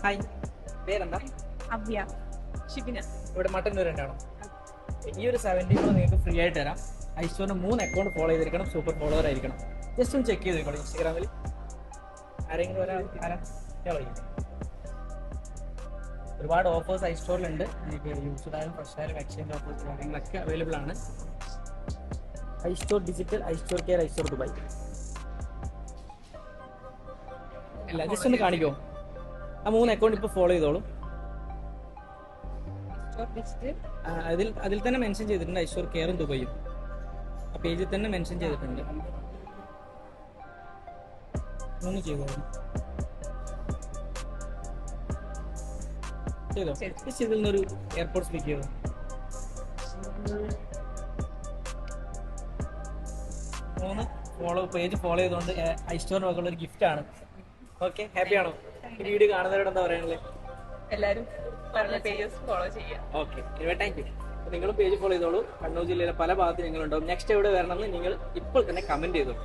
Hi, പേരെന്താ? അവ്യ, ഷിബിന. ഇവിടെ മട്ടന്നൂർ ഉണ്ടാണോ? ഈ ഒരു 70 നിങ്ങൾക്ക് ഫ്രീ ആയിട്ട് തരാം. ഐശ്വറിന് 3 അക്കൗണ്ട് ഫോളോ ചെയ്തിരിക്കണം, സൂപ്പർ ഫോളോവർ ആയിരിക്കണം. ജസ്റ്റ് ഒന്ന് ചെക്ക് ചെയ്തിരിക്കണം ഇൻസ്റ്റാഗ്രാമിൽ. ആരെങ്കിലും ആരാ? ഒരുപാട് ഓഫേഴ്സ് ഐസ്റ്റോറിലുണ്ട്. നിങ്ങൾക്ക് യൂസ്ഡ് ആയാലും ഫ്രഷ് ആയാലും എക്സ്ചേഞ്ച് ഓഫേഴ്സ് കാര്യങ്ങളൊക്കെ അവൈലബിൾ ആണ്. ഐസ്റ്റോർ ഡിജിറ്റൽ, ഐസ്റ്റോർ കെയർ, ഐസ്റ്റോർ ദുബായ്. അല്ല, ജസ്റ്റ് ഒന്ന് കാണിക്കോ? ആ 3 അക്കൗണ്ട് ഇപ്പോൾ ഫോളോ ചെയ്തോളൂ. അതിൽ തന്നെ മെൻഷൻ ചെയ്തിട്ടുണ്ട് ഐശ്വർ കെയറും ദുബൈയും. ആ പേജിൽ തന്നെ മെൻഷൻ ചെയ്തിട്ടുണ്ട്. ഒന്ന് ചെയ്തോളൂ. ചെയ്തോ? ജസ്റ്റ് ഇതിൽ നിന്നൊരു എയർപോർട്ട് സ്പീക്ക് ചെയ്തോ. പേജ് ഫോളോ ചെയ്തുകൊണ്ട് ഐസ്റ്റോറിന് വകുള്ള ഒരു ഗിഫ്റ്റ് ആണ്. ഓക്കെ, ഹാപ്പി ആണോ? ഈ വീഡിയോ കാണുന്നവരോട് എന്താ പറയാനുള്ളത്? എല്ലാരും പറഞ്ഞ പേജസ് ഫോളോ ചെയ്യാം. Okay, thank you. നിങ്ങളും പേജ് ഫോളോ ചെയ്തോളൂ. കണ്ണൂർ ജില്ലയിലെ പല ഭാഗത്ത് ഞങ്ങളുണ്ടാവും. നെക്സ്റ്റ് എവിടെ വരണമെന്ന് നിങ്ങൾ ഇപ്പോൾ തന്നെ കമന്റ് ചെയ്തോളൂ.